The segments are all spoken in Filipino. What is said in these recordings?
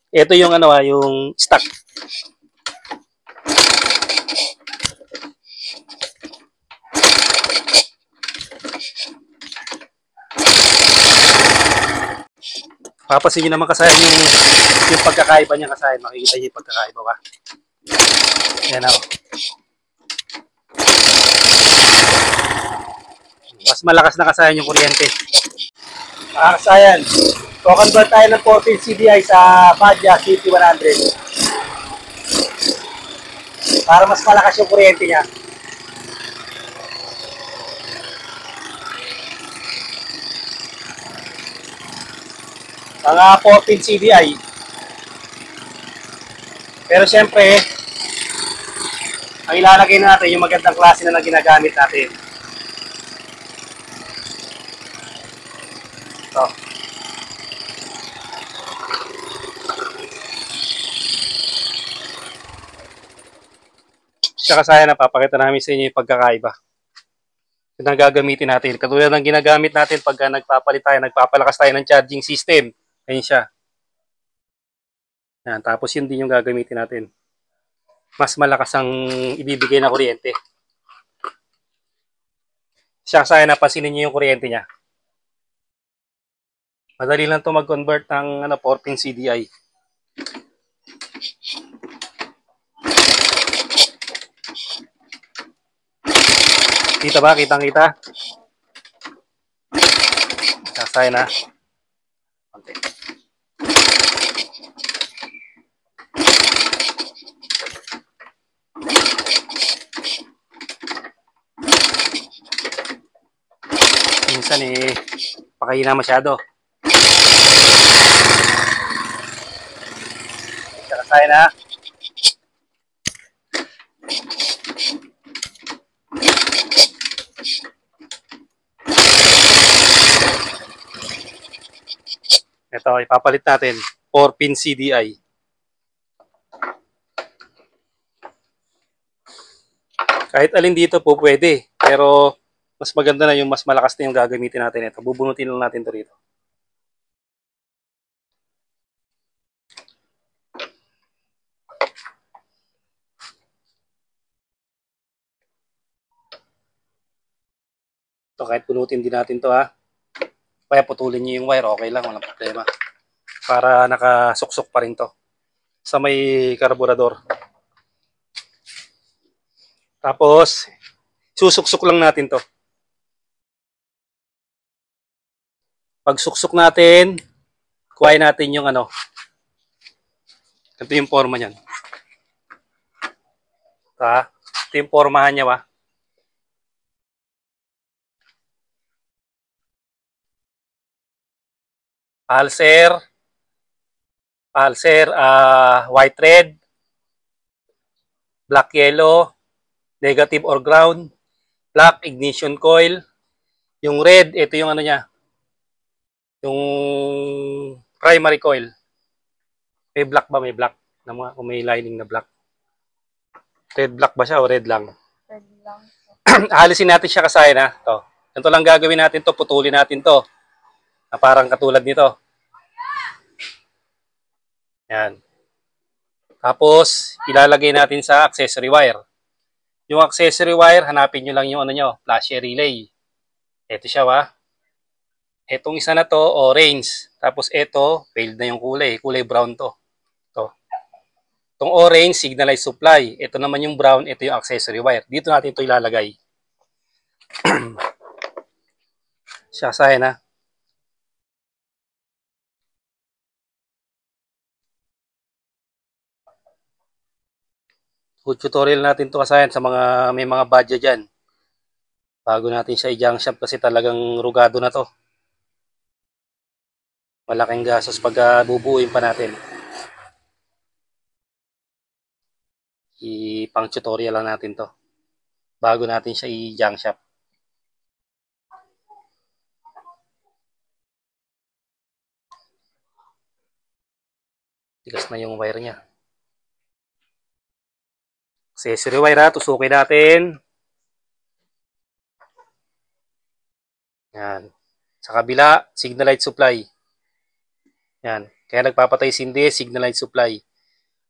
Ito yung ano yung stock. Papasin nyo naman kasayan yung pagkakaiba niya kasayan. Makikita nyo yung pagkakaiba ba? Yan o. Mas malakas na kasayan yung kuryente. Kasayan. So, convert tayo ng 14 CDI sa Badya CT100. Para mas malakas yung kuryente niya. Mga 14 CDI. Pero syempre, ang ilalagay natin yung magandang klase na ginagamit natin. Ito. Siya kasaya na papakita namin sa inyo yung pagkakaiba. Ito ang gagamitin natin. Katulad ng ginagamit natin pagka nagpapalit tayo, nagpapalakas tayo ng charging system. Ayun siya. Yan, tapos yun din yung gagamitin natin. Mas malakas ang ibibigay na kuryente. Siya kasaya na pansinin nyo yung kuryente niya. Madali lang ito mag-convert ng 14 CDI. Kita ba? Kitang-kita? Kasaya na. Okay. Minsan pakahina masyado. Kasaya na. Ito, ipapalit natin. 4-pin CDI. Kahit alin dito po pwede. Pero mas maganda na yung mas malakas na yung gagamitin natin ito. Bubunutin lang natin ito rito. Ito, kahit punutin din natin to ha. Kaya putulin nyo yung wire, okay lang, walang problema. Para nakasuksok pa rin to sa may karburador. Tapos, susuksok lang natin to. Pag suksok natin, kuhain natin yung ito yung forma niyan. Ito yung formahan niya ba? Pulser, white red, black yellow, negative or ground, black ignition coil, yung red, ito yung niya, yung primary coil. May black ba? May black. Kung may lining na black. Red black ba siya o red lang? Red lang. Alisin natin siya kasaya na. To. Ganito lang gagawin natin to. Putulin natin to. Na parang katulad nito. Yan. Tapos, ilalagay natin sa accessory wire. Yung accessory wire, hanapin nyo lang yung flasher relay. Ito siya ba? Etong isa na to, orange. Tapos ito, failed na yung kulay. Kulay brown to. Ito. Itong orange, signalized supply. Ito naman yung brown, ito yung accessory wire. Dito natin ito ilalagay. Siya, saya na. Tutorial natin to kasayan sa mga may mga budget dyan. Bago natin siya i-junk shop kasi talagang rugado na to. Malaking gastos pag bubuuin pa natin. Ipang tutorial lang natin to. Bago natin siya i-junk shop. Tigas na yung wire niya. Accessory wire ha, tusukin natin. Yan. Sa kabila, signal light supply. Yan. Kaya nagpapatay sindi, signal light supply.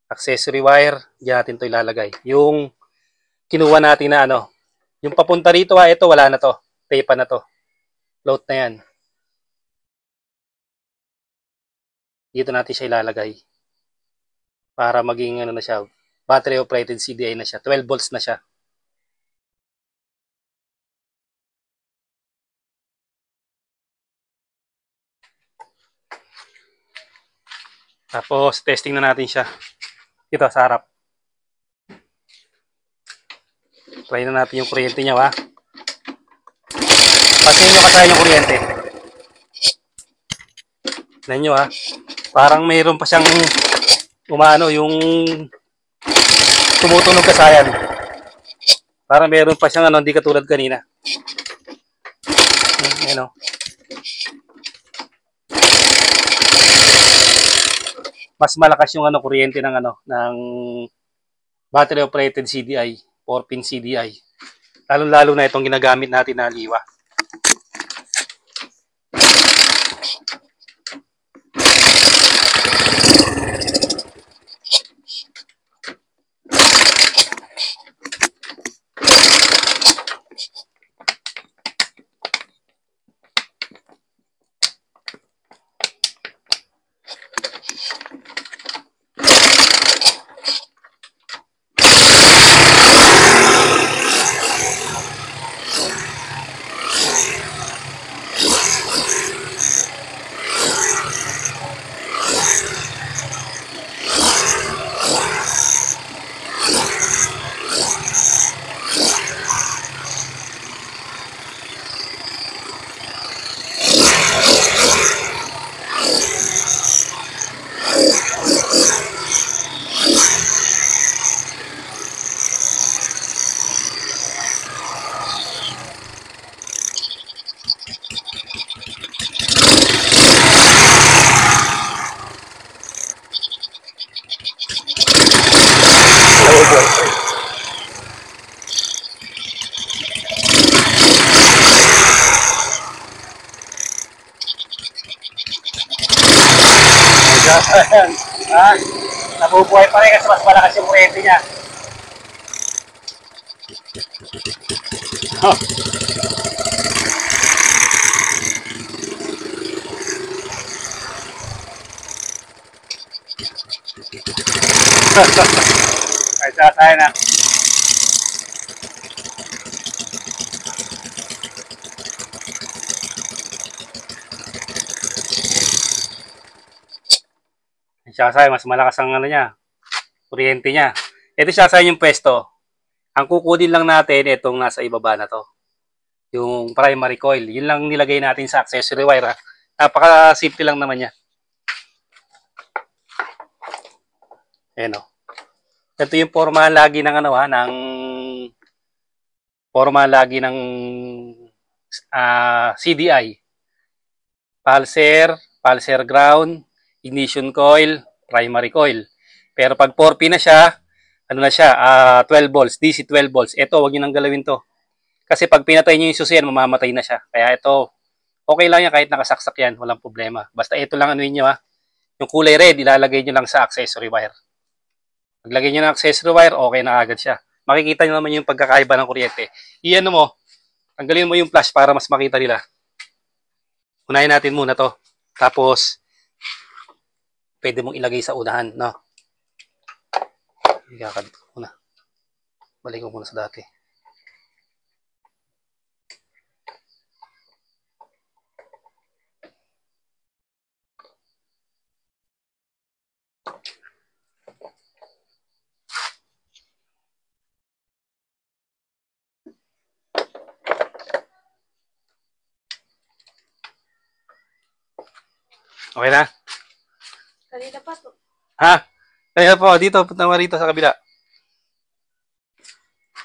Accessory wire, diyan natin to ilalagay. Yung kinuha natin na ano, yung papunta rito ito wala na to. Tape na to. Float na yan. Dito natin siya ilalagay. Para maging ano na siya, battery operated CDI na siya. 12 volts na siya. Tapos testing na natin siya. Dito sa harap. Try na natin yung kuryente niya, ha. Pasin nyo kasaya yung kuryente. Tignan nyo, ha. Parang mayroon pa siyang umano, yung tumutunog kasayan. Parang mayroon pa siyang ano, hindi katulad kanina. Ayan, o. Mas malakas yung ano, kuryente ng ano, ng battery operated CDI, 4-pin CDI. Lalo-lalo na itong ginagamit natin na liwa. Nabubuhay pa rin kasi mas malakas yung kuryente niya. Oh. Ay, sasaya na. Sasaya, mas malakas ang ano niya, kuryente niya. Ito sasaya yung pwesto. Ang kukunin lang natin itong nasa ibaba na to. Yung primary coil. Yun lang nilagay natin sa accessory wire. Ha? Napaka-simple lang naman niya. Ayan o. Ito yung formahan lagi ng ano ha, ng formahan lagi ng CDI. Pulser ground, ignition coil, primary coil. Pero pag 4P na siya, ano na siya, 12 volts, DC 12 volts. Ito, wag niyo nang galawin to. Kasi pag pinatay niyo yung susiyan, mamamatay na siya. Kaya ito, okay lang yan kahit nakasaksak yan, walang problema. Basta ito lang ano niyo ha. Yung kulay red, ilalagay niyo lang sa accessory wire. Paglagay niyo ng accessory wire, okay na agad siya. Makikita niyo naman yung pagkakaiba ng kuryente. Iyan mo, tanggalin mo yung flash para mas makita nila. Unahin natin muna to. Tapos, pwede mong ilagay sa unahan, no? Ikakad ko muna. Balik ko muna sa dati. Okay na? Kanina pa to. Ha? Kaya po, dito, punta mo rito sa kabila.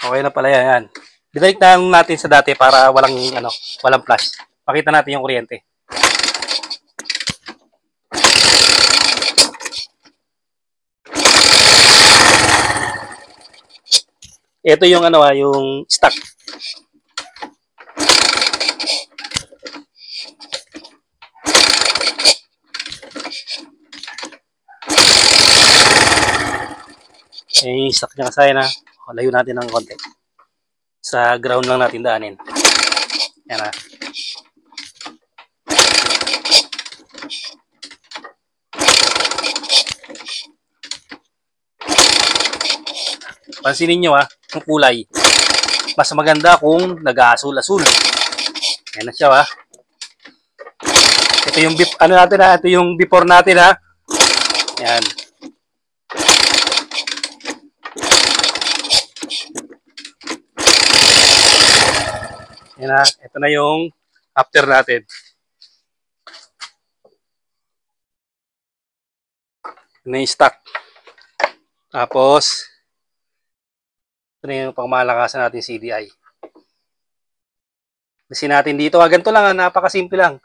Okay na pala yan. Binalik na natin sa dati para walang flash. Makita natin yung kuryente. Ito yung yung stock. Yung stock niya kasaya na. Layo natin ng konti. Sa ground lang natin daanin. Yan na. Pansinin nyo yung kulay. Mas maganda kung nag-aasul-asul. Yan na siya Ito yung ano natin ito yung before natin Yan. Yan na, ito na yung after natin. Ito na yung stock. Tapos, ito na yung pangmalakasan natin CDI. Kasi natin dito, ganito lang, napakasimple lang.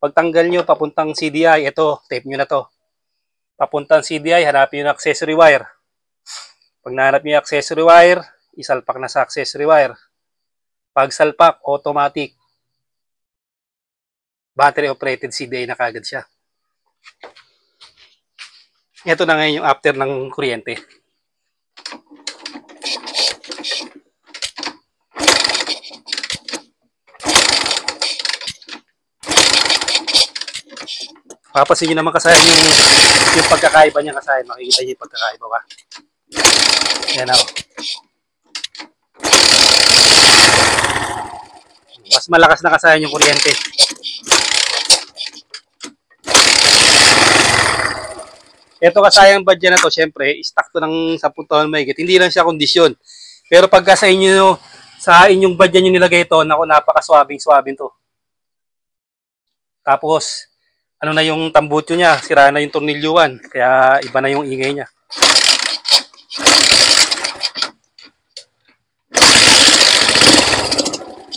Pagtanggal nyo, papuntang CDI, ito, tape nyo na to. Papuntang CDI, hanapin nyo yung accessory wire. Pag nahanap nyo yung accessory wire, isalpak na sa accessory wire. Pag salpak, automatic. Battery operated CDI na kagad siya. Ito na ngayon yung after ng kuryente. Papasin nyo naman kasayan yung pagkakaiba niya kasayan. Makikita nyo yung pagkakaiba Yan Mas malakas na kasayan yung kuryente. Ito kasayang badya na to, syempre, stock to ng 10 taon mahigit. Hindi lang siya kondisyon. Pero pagka sa inyong badya nyo nilagay ito, naku, napakaswabing-swabing to. Tapos, ano na yung tambutso niya, sira na yung tornilyuan, kaya iba na yung ingay niya.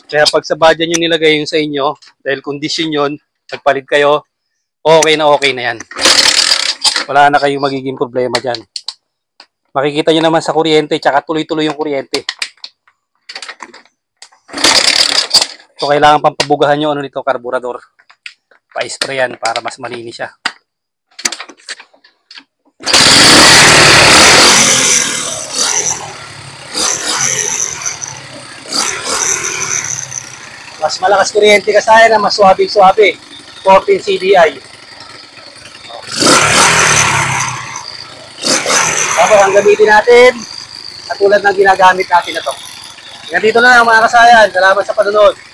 Kaya pag sa badya nyo nilagay yung sa inyo, dahil kondisyon yun, nagpalit kayo, okay na yan. Wala na kayong magiging problema dyan. Makikita nyo naman sa kuryente, tsaka tuloy-tuloy yung kuryente. So kailangan pampabugahan nyo nito, karburador. Pa-sprayan para mas malinis siya. Mas malakas kuryente kasaya na mas suwabe-suwabe. 14 CDI. Tapos ang gamitin natin, katulad ng ginagamit natin na to. Hanggang dito na lang mga kasayan. Salamat sa panonood.